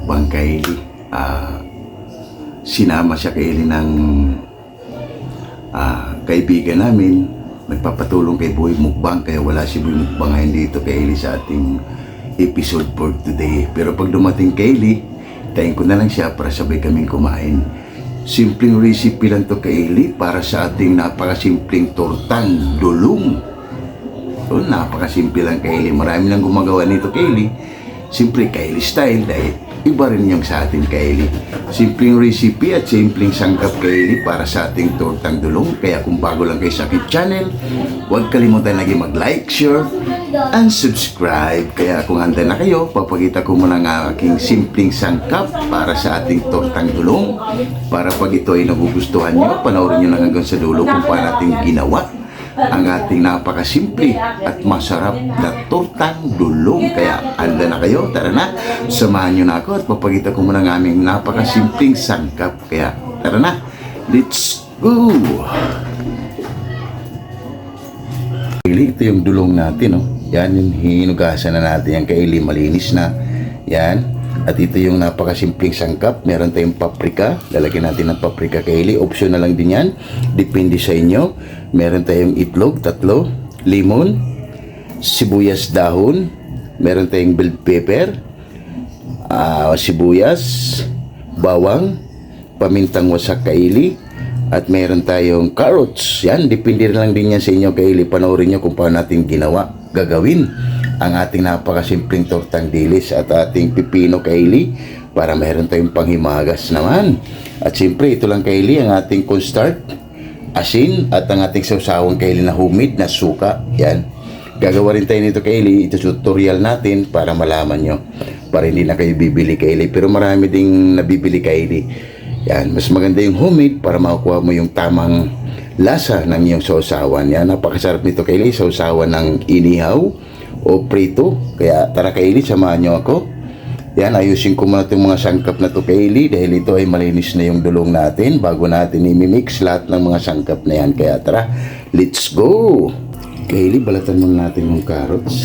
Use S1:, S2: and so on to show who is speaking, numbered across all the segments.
S1: mukbang Kylie. Sinama siya Kylie ng kaibigan namin. Nagpapatulong kay Boy Mukbang, kaya wala si Boy Mukbang ngayon dito Kylie sa ating episode for today. Pero pag dumating Kylie, tayin ko na lang siya para sabay kaming kumain. Simpleng recipe lang to Kylie para sa ating napakasimpleng tortang dulong. So, napakasimple lang Kylie. Marami lang gumagawa nito Kylie. Simple Kylie style dahil iba rin yung sa atin Kylie. Simpleng recipe at simpleng sangkap Kylie para sa ating tortang dulong. Kaya kung bago lang kayo sa aking channel, huwag kalimutan lagi mag-like, share, and subscribe. Kaya kung handa na kayo, papakita ko muna ang aking simpleng sangkap para sa ating tortang dulong. Para pag ito ay nagugustuhan nyo, panoorin nyo lang hanggang sa dulo kung paano natin ginawa ang ating napakasimple at masarap na tortang dulong. Kaya handa na kayo, tara na, samahan nyo na ako at papakita ko muna ang aming napakasimpleng sangkap. Kaya tara na, let's go! Ito yung dulong natin, oh. Yan, yung hinugasan na natin yan Kylie, malinis na yan. At ito yung napakasimpleng sangkap. Meron tayong paprika, lalagyan natin ng paprika Kylie, option na lang din yan, depende sa inyo. Meron tayong itlog, 3, limon, sibuyas dahon, meron tayong bell pepper, sibuyas, bawang, pamintang wasak Kylie, at meron tayong carrots. Yan, depende na lang din yan sa inyo Kylie. Panoorin nyo kung paano natin gagawin ang ating napakasimpleng tortang dilis at ating pipino Kylie para meron tayong panghimagas naman. At siyempre ito lang Kylie ang ating cornstarch, asin at ang ating sawsawang Kylie na humid na suka. Yan, gagawa rin tayo nito Kylie. Ito tutorial natin para malaman nyo, para hindi na kayo bibili Kylie, pero marami ding nabibili Kylie. Yan, mas maganda yung homemade para makukuha mo yung tamang lasa ng iyong sausawan. Yan, napakasarap nito Kylie, sausawan ng inihaw o prito. Kaya tara Kylie, samahan nyo ako. Yan, ayusin ko muna itong mga sangkap na to Kylie dahil ito ay malinis na yung dulong natin bago natin i-mix lahat ng mga sangkap na yan. Kaya tara, let's go! Kylie, balatan muna natin yung carrots.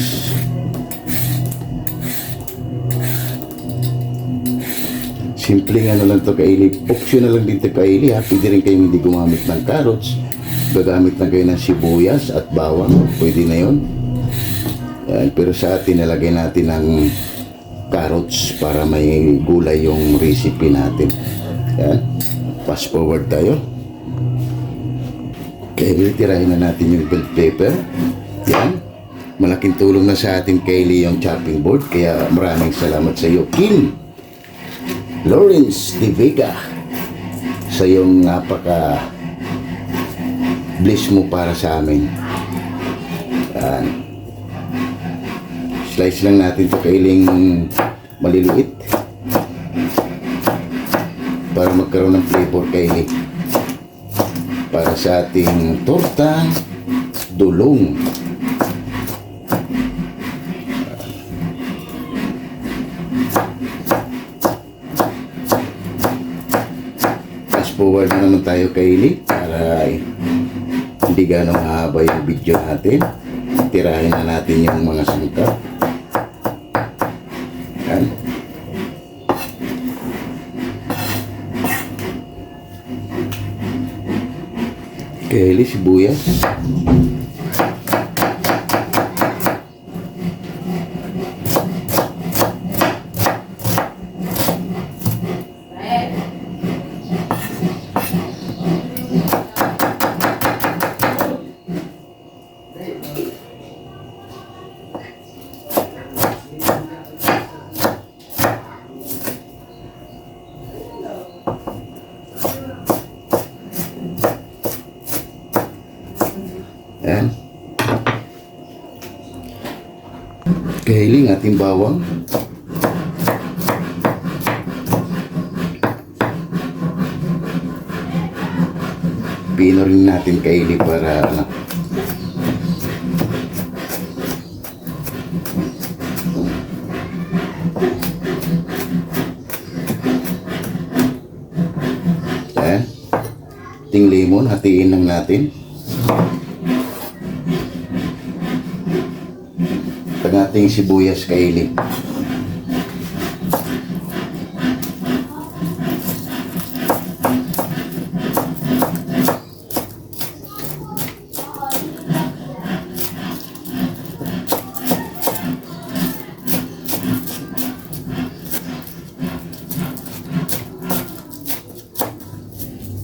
S1: Simpleng ano lang to Kylie, optional lang din to Kylie ha. Pwede rin kayong hindi gumamit ng carrots, gagamit lang kayo ng sibuyas at bawang, pwede na yun. Yan, pero sa atin nalagay natin ng carrots para may gulay yung recipe natin. Yan, fast forward tayo. Kaya tirahin na natin yung bell pepper. Yan, malaking tulong na sa atin Kylie yung chopping board. Kaya maraming salamat sa iyo Kim Lawrence De Vega sa iyong napaka bless mo para sa amin. Yan, slice lang natin ito Kylie maliliit para magkaroon ng flavor Kylie para sa ating tortang dulong. Fast forward na naman tayo Kylie para hindi ganong haba yung video natin. Tirahin na natin yung mga sangkap. Yan. Kylie, sibuyas. Ayan. Kylie, ating bawang. Pino rin natin Kylie para ayan. Ting lemon, hatiin lang natin. Ang ating sibuyas Kylie.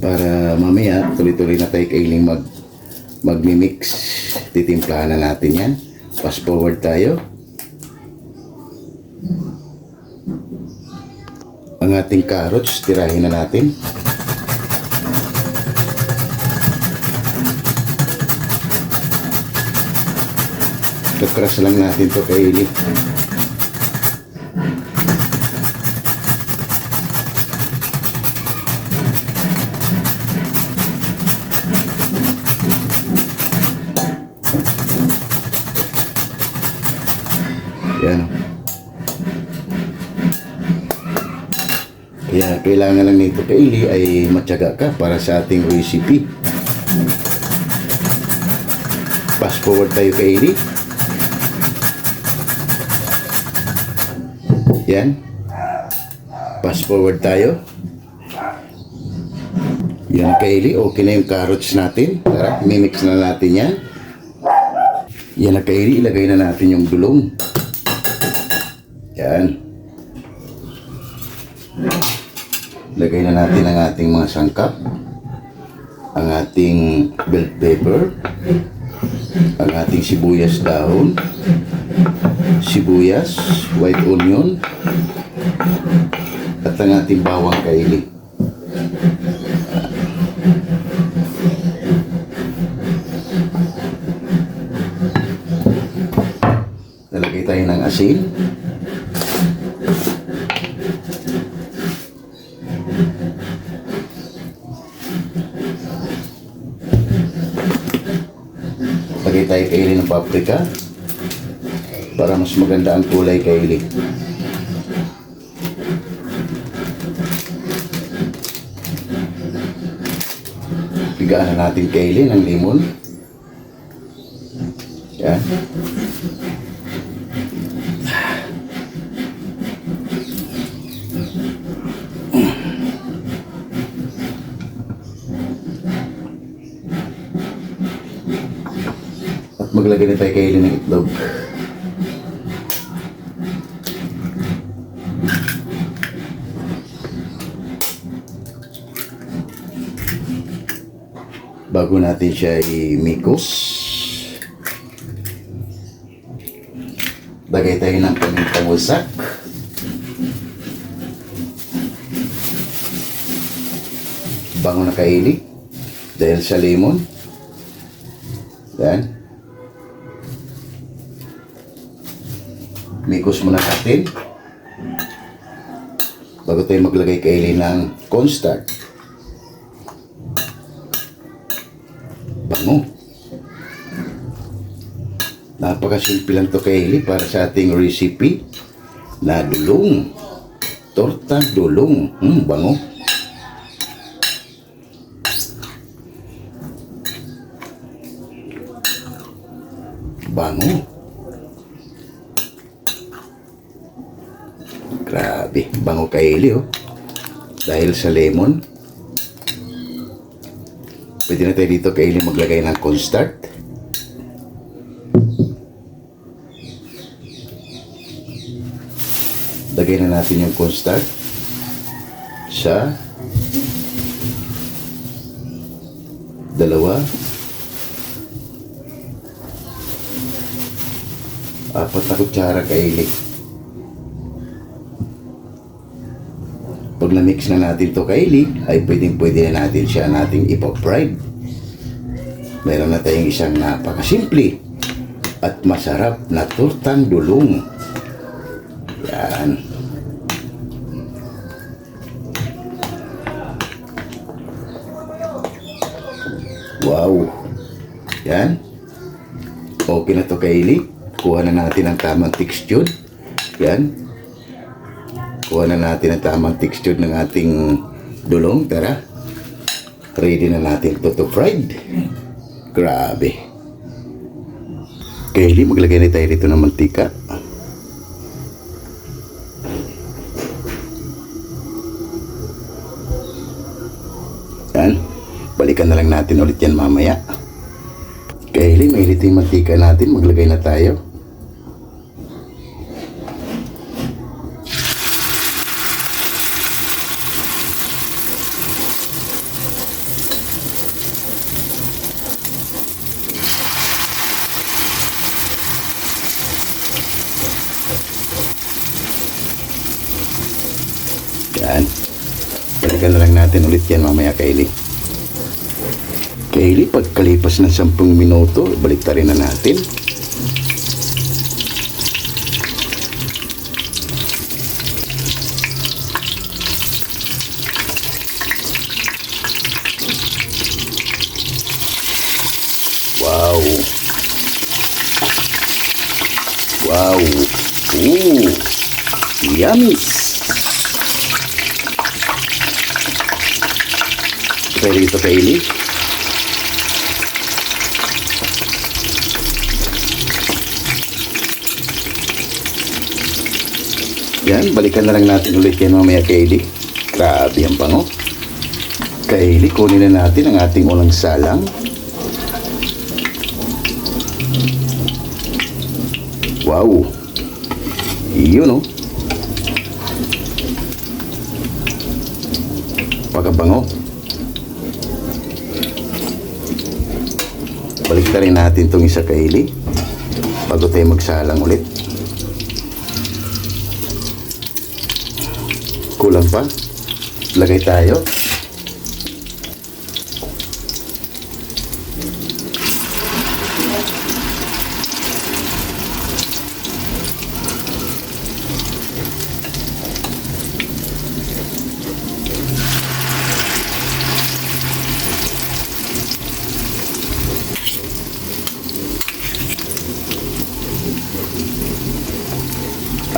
S1: Para mamaya tuloy-tuloy na tayo kailing magmi-mix. Titimplahan na natin yan. Fast forward tayo. Ang ating carrots, tirahin na natin. Kakras lang natin to kaili. Yan. Kaya kailangan lang nito kaili ay matyaga ka para sa ating recipe. Fast forward tayo kaili. Yan. Fast forward tayo. Yan kaili. Okay na yung carrots natin. Tara, mimix na natin yan. Yan na kaili. Ilagay na natin yung dulong. Yan. Lagay na natin ang ating mga sangkap. Ang ating bell pepper. Ang ating sibuyas dahon. Sibuyas, white onion. At ang ating bawang kaili. Nalagay tayo ng asin. Lagay tayo kaili ng paprika para mas maganda ang kulay kaili. Pigaan na natin kaili ng limon. Yan. Maglagay na tayo kaili ng itlog. Bago natin siya i-mikos, lagay tayo ng pamintang wasak. Bango na kaili dahil sa lemon. Yan. Mikos muna natin bago tayo maglagay kaili ng cornstarch. Bango. Napakasimple lang to kaili para sa ating recipe na dulong. Torta dulong. Bango. Bango. Grabe, bango kaili oh. Dahil sa lemon. Pwede na tayo dito kaili maglagay ng cornstarch. Lagay na natin yung cornstarch sa 2 4 na kutsara kaili. Pag na-mix na natin to kaili, ay pwede na natin siya nating ipa-fried. Meron na tayong isang napakasimple at masarap na tortang dulong. Yan. Wow. Yan. Okay na to kaili. Kuha na natin ang tamang texture. Yan. Kuha na natin ang tamang texture ng ating dulong. Tara. Ready na natin to fried. Grabe. Kaili, maglagay na tayo dito ng mantika. Yan. Balikan na lang natin ulit yan mamaya. Kaili, mainit yung mantika natin. Maglagay na tayo. natin ulit yan mamaya, Kylie. Kylie, pagkalipas ng 10 minuto, balik rin na natin. Wow. Wow. Ooh. Yummy. Pwede ito, Kylie. Yan, balikan na lang natin ulit yan mamaya, Kylie. Grabe ang bango. Kylie, kunin na natin ang ating ulang salang. Wow. Yun, oh. Pagkabango. Balik na rin natin itong isa, Kylie, bago tayo magsalang ulit. Kulang pa. Lagay tayo.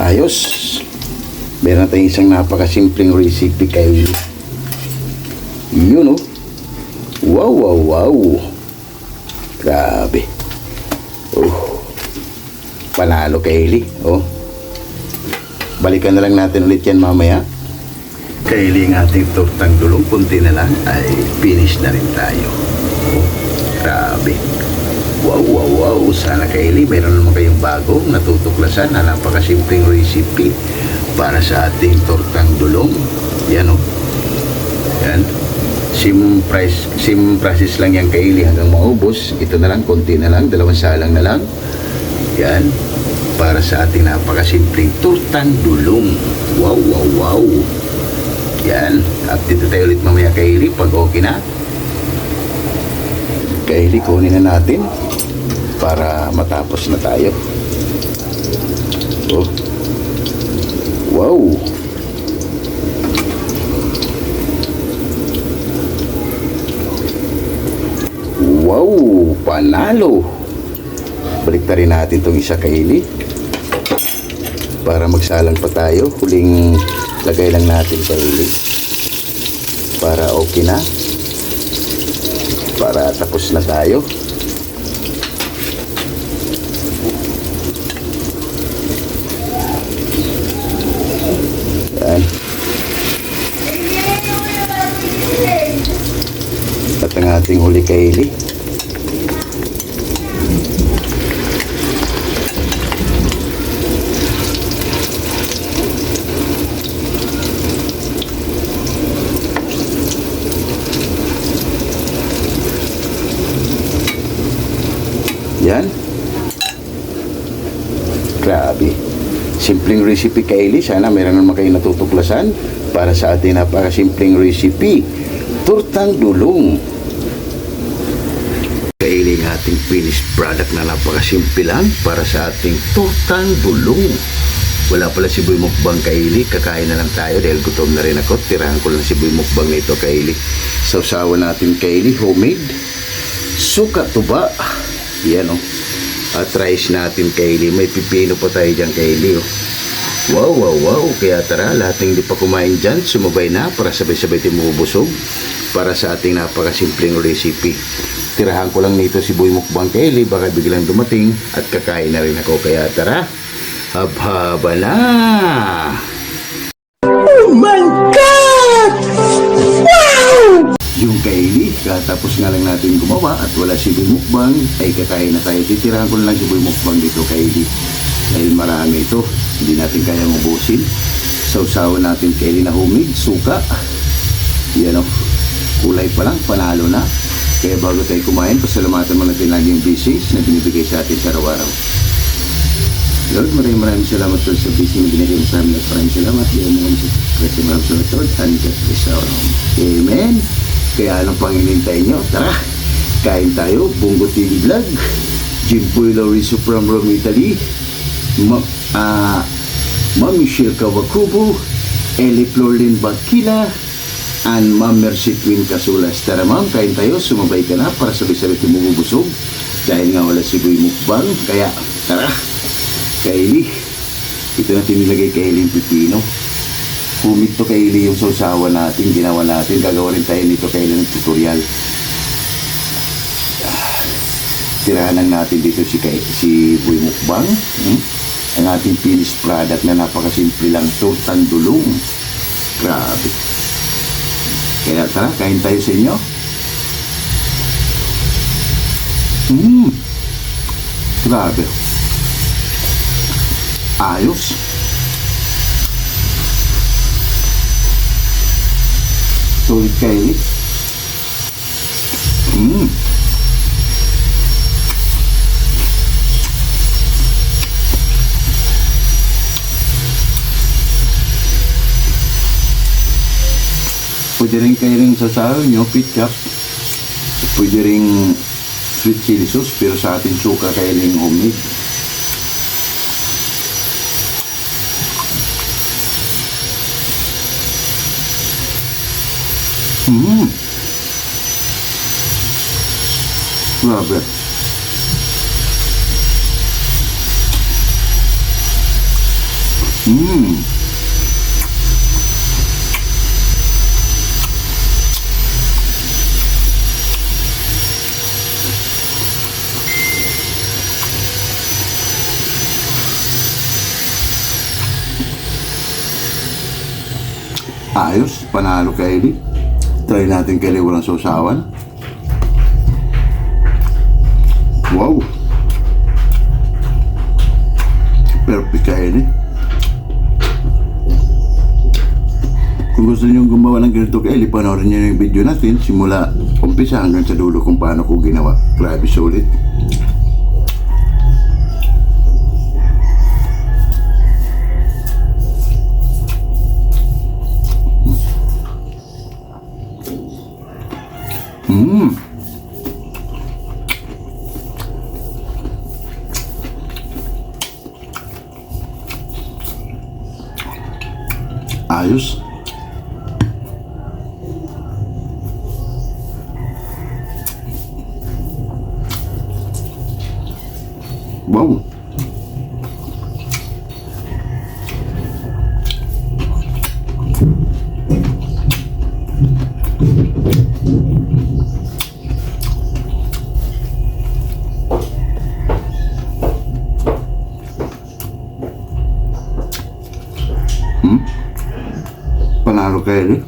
S1: Ayos. Meron tayong isang napakasimpleng recipe, Kylie. Yun, oh. Wow, wow, wow. Grabe. Oh. Panalo, Kylie. Oh. Balikan na lang natin ulit yan mamaya. Kylie, ang ating tortang dulong, kunti na lang ay finish na rin tayo. Oh. Grabe. Wow, wow, wow. Sana, Kylie, mayroon naman kayong bagong natutuklasan na napakasimpleng recipe para sa ating tortang dulong. Yan, o. Yan. Same process lang yan, Kylie, hanggang maubos. Ito na lang, konti na lang, 2 salang na lang. Yan. Para sa ating napakasimpleng tortang dulong. Wow, wow, wow. Yan. Update tayo ulit mamaya, Kylie, pag okay na. Kylie, kunin na natin para matapos na tayo. Oh. Wow. Wow, panalo. Balik rin natin itong isa, Kylie, para magsalang pa tayo. Huling lagay lang natin, Kylie, para okay na, para tapos na tayo. Yan. At ang ating huli, Kylie. Yan. Grabe. Simpleng recipe, Kylie. Sana meron naman kayo natutuklasan para sa ating napakasimpleng recipe, tortang dulong. Kylie, ang ating finished product na napakasimple lang para sa ating tortang dulong. Wala pala si Boy Mukbang, Kylie. Kakain na lang tayo dahil gutom na rin ako. Tirahan ko lang si Boy Mukbang ito, Kylie. Sausawan natin, Kylie, homemade suka tuba. Yan, oh. At rice natin, Kylie. May pipino pa tayo dyan, Kylie, oh. Wow, wow, wow. Kaya tara, lahat ng hindi pa kumain dyan, sumabay na para sabay-sabay tayo mabubusog para sa ating napakasimpleng recipe. Tirahan ko lang nito si Boy Mukbang, Kylie. Baka biglang dumating at kakain na rin ako. Kaya tara, haba na! Oh my God! Wow! Yung Kylie, katapos nga lang natin gumawa at wala si Boy Mukbang, ay kakain na tayo. Titirahan ko lang si Boy Mukbang dito, Kylie, dahil marami ito, hindi natin kaya mabusin. Sausawan natin, Kylie, na homemade suka. Yan, oh. Kulay pa lang, panalo na. Kaya bago tayo kumain, pasalamatan mo natin lagi yung blessings na binibigay sa atin sa araw-araw. Lord, maraming salamat Lord sa blessing na binigay mo sa amin at maraming salamat. Diyan mo kami sa kasi maraming salamat Lord and God bless our home. Amen. Kaya anong pang hinintay nyo? Tara, kain tayo. Bongo TV Vlog. Jim Puy Lorenzo from Rome, Italy. Ma'am Michelle Kawakubo, Eli Florlin Bakila, and Ma'am Mercy Queen Casulas. Tara ma'am, kain tayo. Sumabay ka na para sabay-sabay tumubusog. Dahil nga wala si Boy Mukbang. Kaya tara, Kylie. Ito natin nilagay Kylie yung pipino. Humit to Kylie yung sausawa natin. Ginawa natin. Gagawa rin tayo nito Kylie ng tutorial. Tirahan lang natin dito si Boy Mukbang. Ang ating finished product na napakasimple lang. Tortang dulong. Grabe. Kaya tara, kain tayo sa inyo. Grabe. Ayos. Sulit Kylie. Pwede rin kayo rin sasawa nyo, ketchup. Pwede rin sweet chili sauce, pero sa atin suka kayo rin homemade. Grabe. Ayos, panalo Kylie. Try natin Kylie walang sausawan. Wow. Perfect Kylie. Kung gusto niyo gumawa ng ganito Kylie, panoorin niyo yung video natin simula umpisa hanggang sa dulo kung paano ko ginawa. Grabe solid. Ayos. Wow. Panalo Kylie.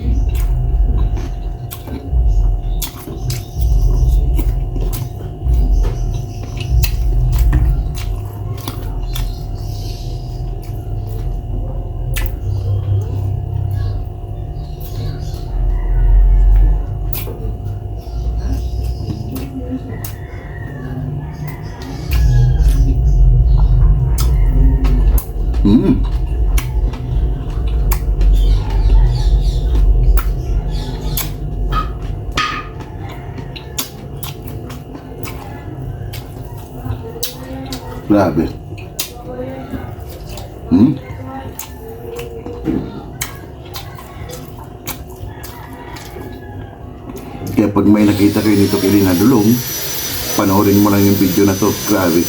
S1: Grabe. Kaya pag may nakita kayo nito Kylie na dulong, panoorin mo lang yung video na to. Grabe.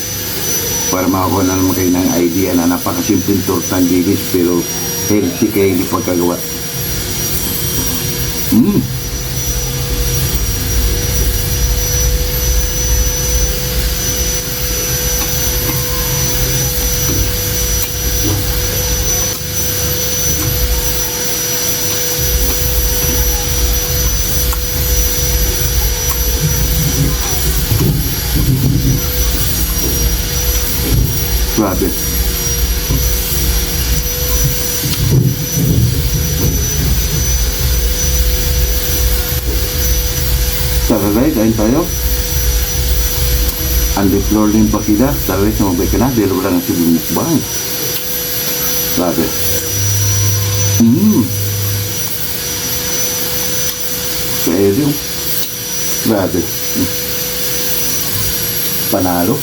S1: Para makakuha na naman kayo ng idea na napakasimpleng tortang dilis pero healthy Kylie pagkagawa. Grabe. Tara guys, kain tayo. ang deplore din pa kita. Sabi sa mabay ka na, dahil wala nang sibong mukbang. Grabe. Kaya yun. Grabe. Panalo.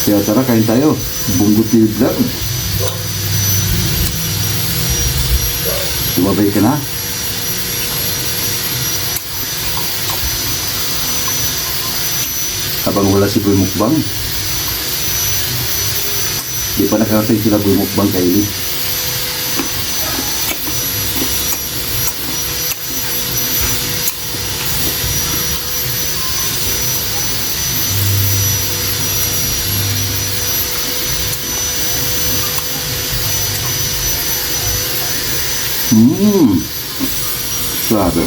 S1: Kaya tara, kain tayo. Bungo TV Vlog. Tumabay ka na. Habang wala si Boy Mukbang. Di pa nakarating sila Boy Mukbang kay Eli. Grabe.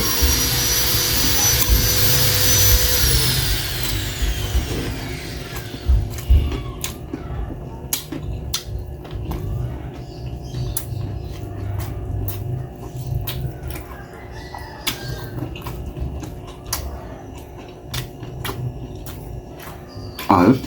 S1: Ayos.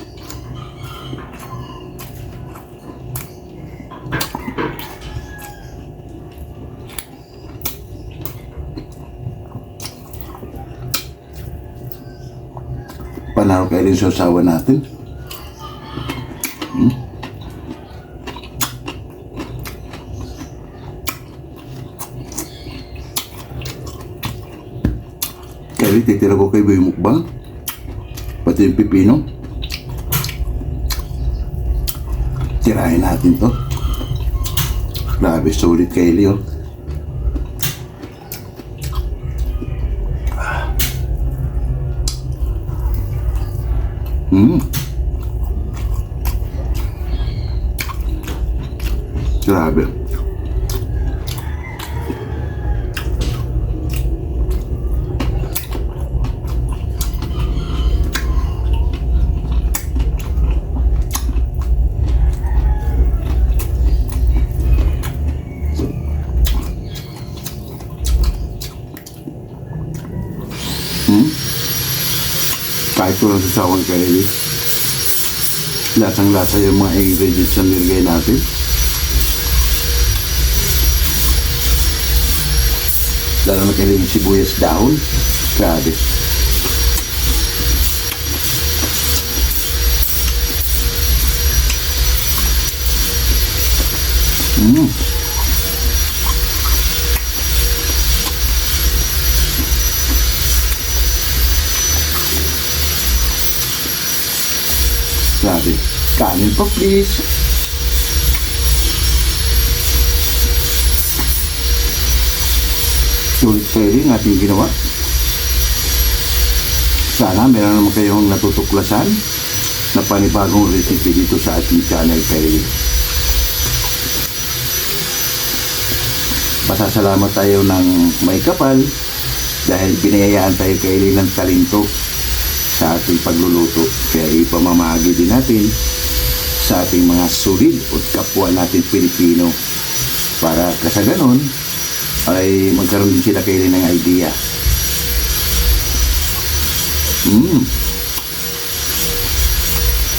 S1: Panalo kayo rin sa usawa natin. Kaya titira ko kay Boy Mukbang. Pati yung pipino. Tirahin natin to. Grabe, solid kay Leo. Grabe. Kahit ko lang sa sawang kaili, lasang-lasa yung mga ingredients na nilagay natin. Lalo na kayo yung sibuyas dahon. Grabe. Grabe. Kanin po please. Sulit kayo rin ating ginawa. Sana meron naman kayong natutuklasan na panibagong recipe dito sa ating channel kayo. Pasasalamat tayo ng may kapal dahil binayayaan tayo kayo ng talento sa ating pagluluto. Kaya ipamamahagi din natin sa ating mga sulit o kapwa natin Pilipino para sa ganon ay magkaroon din sila kayo ng idea.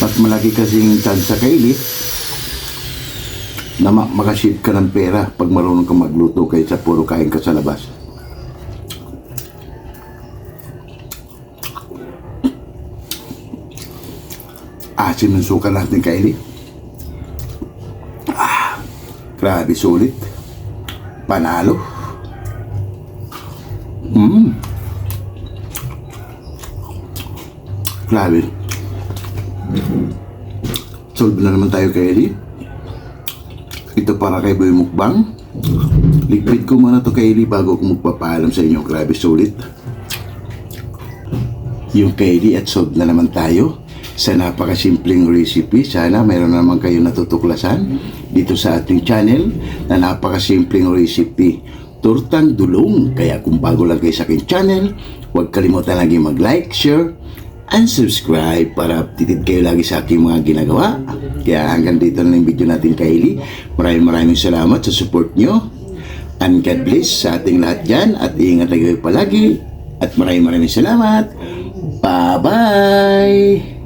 S1: Mas malaki kasing chance sa kaili na makasave ka ng pera pag marunong kang magluto kaysa puro kain ka sa labas. Asin ng suka natin kaili. Grabe, sulit. Panalo. Grabe. Solve na naman tayo kay Eli. Ito para kay Boy Mukbang. Liquid ko muna to kay Eli bago ko magpapaalam sa inyo. Grabe, sulit. Yung kay Eli at solve na naman tayo. sa napakasimpleng recipe. Sana mayroon naman kayo natutuklasan dito sa ating channel na napakasimpleng recipe. Tortang dulong. Kaya kung bago lang kayo sa aking channel, huwag kalimutan lagi mag-like, share, and subscribe para updated kayo lagi sa aking mga ginagawa. Kaya hanggang dito na yung video natin Kylie. Maraming salamat sa support nyo. And God bless sa ating lahat dyan. At ingat kayo palagi. At maraming salamat. Bye-bye!